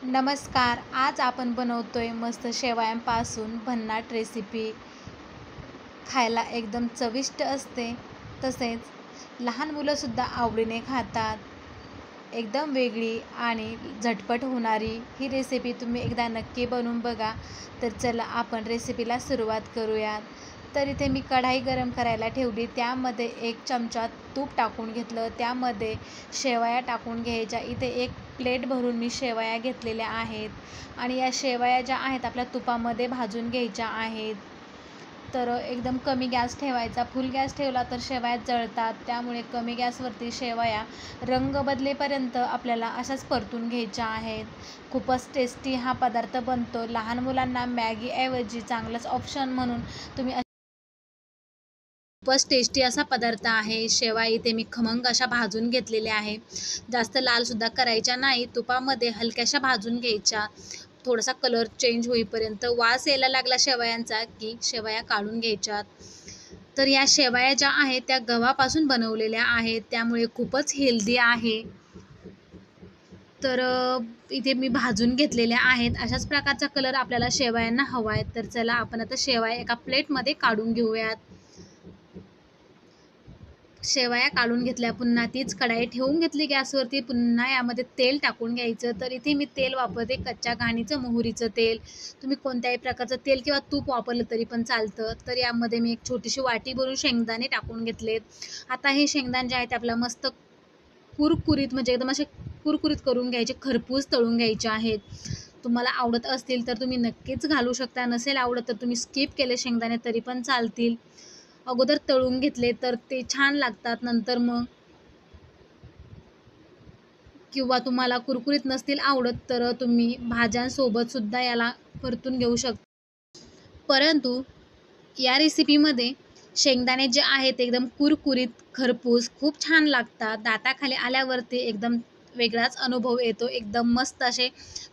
नमस्कार. आज आपण बनवतोय मस्त शेवयांपासून भन्नाट रेसिपी. खायला एकदम चविष्ट असते, तसेच लहान मुलंसुद्धा आवडीने खातात. एकदम वेगळी आणि झटपट होणारी ही रेसिपी तुम्ही एकदा नक्की बनवून बघा. तर चला आपण रेसिपीला सुरुवात करूयात. तर इथे मी कढाई गरम करायला ठेवली. त्यामध्ये 1 चमचा तूप टाकून घेतलं. त्यामध्ये शेवया टाकून घ्यायच्या. इथे 1 प्लेट भरून मी शेवया घेतलेल्या आहेत आणि या शेवया ज्या आहेत आपल्या तुपामध्ये भाजून घ्यायच्या आहेत. तर एकदम कमी गॅस ठेवायचा. फुल गॅस ठेवला तर शेवया जळतात. त्यामुळे कमी गॅसवरती शेवया रंग बदलेपर्यंत आपल्याला अशाच परतून घ्यायच्या आहेत. खूपच टेस्टी हा पदार्थ बनतो. लहान मुलांना मॅगीऐवजी चांगलंच ऑप्शन म्हणून तुम्ही खूपच टेस्टी असा पदार्थ आहे. शेवया इथे मी खमंग अशा भाजून घेतलेल्या आहे. जास्त लालसुद्धा करायच्या नाही. तुपामध्ये हलक्याशा भाजून घ्यायच्या. थोडासा कलर चेंज होईपर्यंत वास यायला लागला शेवयांचा की शेवया काढून घ्यायच्यात. तर या शेवया ज्या आहेत त्या गव्हापासून बनवलेल्या आहेत, त्यामुळे खूपच हेल्दी आहे. तर इथे मी भाजून घेतलेल्या आहेत. अशाच प्रकारचा कलर आपल्याला शेवयांना हवा आहे. तर चला आपण आता शेवया एका प्लेटमध्ये काढून घेऊयात. शेवया काढून घेतल्या. पुन्हा तीच कढाई ठेवून घेतली गॅसवरती. पुन्हा यामध्ये तेल टाकून घ्यायचं. तर इथे मी तेल वापरते कच्च्या घाणीचं मोहरीचं तेल. तुम्ही कोणत्याही प्रकारचं तेल किंवा तूप वापरलं तरी पण चालतं. तर यामध्ये मी एक छोटीशी वाटी भरून शेंगदाणे टाकून घेतलेत. आता हे शेंगदाणे जे आहेत आपल्याला मस्त कुरकुरीत म्हणजे एकदम असे कुरकुरीत करून घ्यायचे, खरपूस तळून घ्यायचे आहेत. तुम्हाला आवडत असतील तर तुम्ही नक्कीच घालू शकता. नसेल आवडत तर तुम्ही स्किप केले शेंगदाणे तरी पण चालतील. अगोदर तळून घेतले तर ते छान लागतात. नंतर मग किंवा तुम्हाला कुरकुरीत नसतील आवडत तर तुम्ही भाज्यांसोबत सुद्धा याला परतून घेऊ शकता. परंतु या रेसिपीमध्ये शेंगदाणे जे आहेत एकदम कुरकुरीत, खरपूस खूप छान लागतात. दाताखाली आल्यावरती एकदम वेगळाच अनुभव येतो. एकदम मस्त असे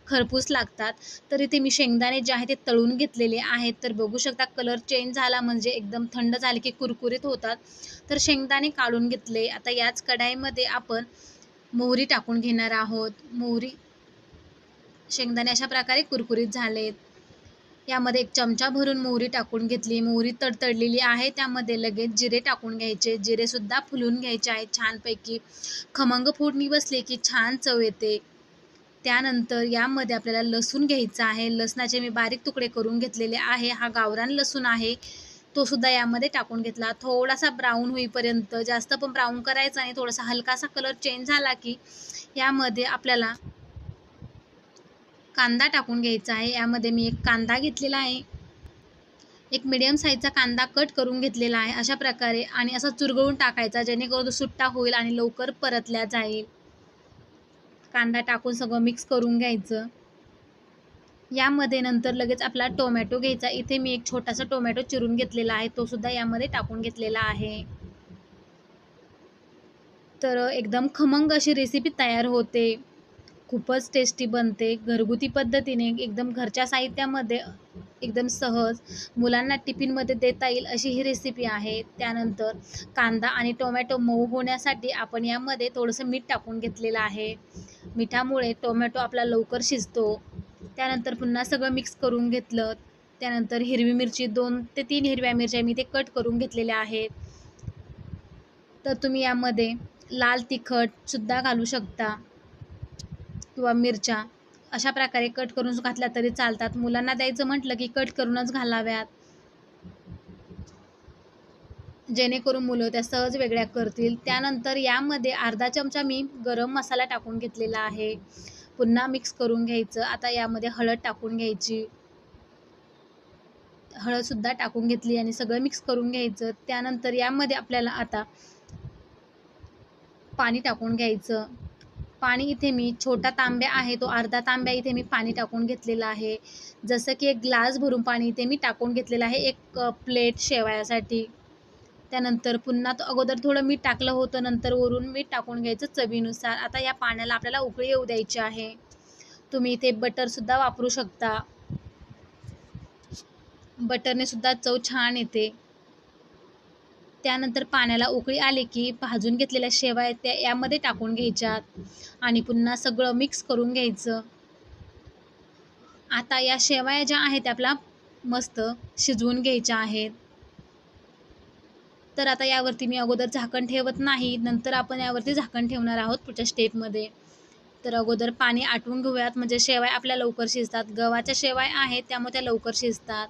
खरपूस लागतात. तर इथे मी शेंगदाणे जे आहेत ते तळून घेतलेले आहेत. तर बघू शकता कलर चेंज झाला म्हणजे एकदम थंड झाले की कुरकुरीत होतात. तर शेंगदाणे काढून घेतले. आता याच कढाईमध्ये आपण मोहरी टाकून घेणार आहोत. शेंगदाणे अशा प्रकारे कुरकुरीत झालेत. यामध्ये 1 चमचा भरून मोहरी टाकून घेतली. मोहरी तडतडलेली आहे. त्यामध्ये लगेच जिरे टाकून घ्यायचे. जिरेसुद्धा फुलून घ्यायचे आहेत छानपैकी. खमंग फोडणी बसली की छान चव येते. त्यानंतर यामध्ये आपल्याला लसूण घ्यायचा आहे. लसणाचे मी बारीक तुकडे करून घेतलेले आहे. हा गावरान लसूण आहे. तो सुद्धा यामध्ये टाकून घेतला. थोडासा ब्राऊन होईपर्यंत, जास्त पण ब्राऊन करायचा नाही. थोडासा हलकासा कलर चेंज झाला की यामध्ये आपल्याला कांदा टाकून घ्यायचा आहे. यामध्ये मी 1 कांदा घेतलेला आहे. एक मीडियम साईजचा कांदा कट करून घेतलेला आहे अशा प्रकारे आणि असा चुरगळून टाकायचा जेणेकरून तो सुट्टा होईल आणि लवकर परतल्या जाईल. कांदा टाकून सगळं मिक्स करून घ्यायचं. यामध्ये नंतर लगेच आपला टोमॅटो घ्यायचा. इथे मी 1 छोटासा टोमॅटो चिरून घेतलेला आहे. तो सुद्धा यामध्ये टाकून घेतलेला आहे. तर एकदम खमंग अशी रेसिपी तयार होते. खूपच टेस्टी बनते. घरगुती पद्धतीने एकदम घरच्या साहित्यामध्ये एकदम सहज मुलांना टिफिनमध्ये देता येईल अशी ही रेसिपी आहे. त्यानंतर कांदा आणि टोमॅटो मऊ होण्यासाठी आपण यामध्ये थोडंसं मीठ टाकून घेतलेलं आहे. मिठामुळे टोमॅटो आपला लवकर शिजतो. त्यानंतर पुन्हा सगळं मिक्स करून घेतलं. त्यानंतर हिरवी मिरची 2 ते 3 हिरव्या मिरच्या मी ते कट करून घेतलेल्या आहेत. तर तुम्ही यामध्ये लाल तिखटसुद्धा घालू शकता किंवा मिरच्या अशा प्रकारे कट करून घातल्या तरी चालतात. मुलांना द्यायचं म्हटलं की कट करूनच घालाव्यात, जेणेकरून मुलं त्या सहज वेगळ्या करतील. त्यानंतर यामध्ये अर्धा चमचा मी गरम मसाला टाकून घेतलेला आहे. पुन्हा मिक्स करून घ्यायचं. आता यामध्ये हळद टाकून घ्यायची. हळदसुद्धा टाकून घेतली आणि सगळं मिक्स करून घ्यायचं. त्यानंतर यामध्ये आपल्याला आता पाणी टाकून घ्यायचं. पाणी इथे मी छोटा तांब्या आहे तो अर्धा तांब्या इथे मी पाणी टाकून घेतलेलं आहे. जसं की 1 ग्लास भरून पाणी इथे मी टाकून घेतलेलं आहे 1 प्लेट शेवयासाठी. त्यानंतर पुन्हा अगोदर थोडं मीठ टाकलं होतं, नंतर वरून मीठ टाकून घ्यायचं चवीनुसार. आता या पाण्याला आपल्याला उकळी येऊ द्यायची आहे. तुम्ही इथे बटरसुद्धा वापरू शकता. बटरने सुद्धा चव छान येते. त्यानंतर पाण्याला उकळी आली की भाजून घेतलेल्या शेवया त्या यामध्ये टाकून घ्यायच्यात आणि पुन्हा सगळं मिक्स करून घ्यायचं. आता या शेवया ज्या आहेत त्या आपला मस्त शिजवून घ्यायच्या आहेत. तर आता यावरती मी अगोदर झाकण ठेवत नाही, नंतर आपण यावरती झाकण ठेवणार आहोत पुढच्या स्टेपमध्ये. तर अगोदर पाणी आटवून घेऊयात, म्हणजे शेवया आपल्या लवकर शिजतात. गव्हाच्या शेवया आहेत त्यामुळे त्या लवकर शिजतात.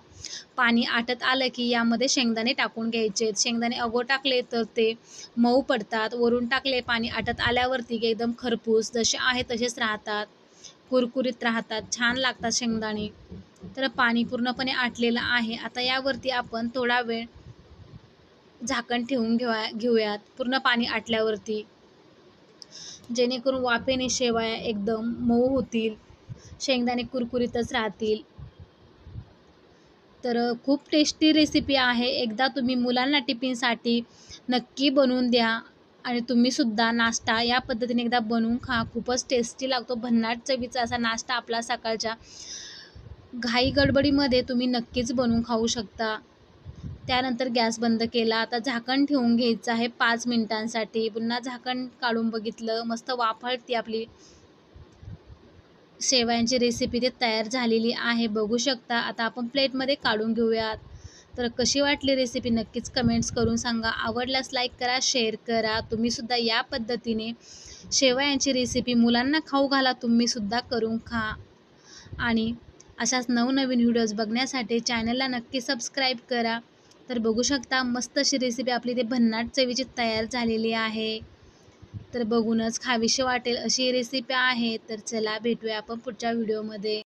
पाणी आटत आलं की यामध्ये शेंगदाणे टाकून घ्यायचे. शेंगदाणे अगोदर टाकले तर ते मऊ पडतात, वरून टाकले पाणी आटत आल्यावरती की एकदम खरपूस जसे आहे तसेच राहतात, कुरकुरीत राहतात, छान लागतात शेंगदाणे. तर पाणी पूर्णपणे आटलेलं आहे. आता यावरती आपण थोडा वेळ झाकण ठेवून घेऊयात पूर्ण पाणी आटल्यावरती, जेणेकरून वाफेने शेवया एकदम मऊ होतील, शेंगदाणे कुरकुरीतच राहतील. तर खूप टेस्टी रेसिपी आहे. एकदा तुम्ही मुलांना टिफिनसाठी नक्की बनवून द्या आणि तुम्हीसुद्धा नाश्ता या पद्धतीने एकदा बनवून खा. खूपच टेस्टी लागतो. भन्नाट चवीचा असा नाश्ता आपला सकाळच्या घाई गडबडीमध्ये तुम्ही नक्कीच बनवून खाऊ शकता. त्यानंतर गॅस बंद केला. आता झाकण ठेवून घ्यायचं आहे 5 मिनिटांसाठी. पुन्हा झाकण काढून बघितलं, मस्त वाफळती आपली शेवयांची रेसिपी ते तयार झालेली आहे, बघू शकता. आता आपण प्लेटमध्ये काढून घेऊयात. तर कशी वाटली रेसिपी नक्कीच कमेंट्स करून सांगा. आवडल्यास लाईक करा, शेअर करा. तुम्हीसुद्धा या पद्धतीने शेवयांची रेसिपी मुलांना खाऊ घाला, तुम्हीसुद्धा करून खा. आणि अशाच नवनवीन व्हिडिओज बघण्यासाठी चॅनलला नक्की सबस्क्राईब करा. तर बघू शकता मस्त अशी रेसिपी आपली ते भन्नाट चवीची तयार झालेली आहे. तर बघूनच खावीशी वाटेल अशी रेसिपी आहे. तर चला भेटूया आपण पुढच्या व्हिडिओमध्ये.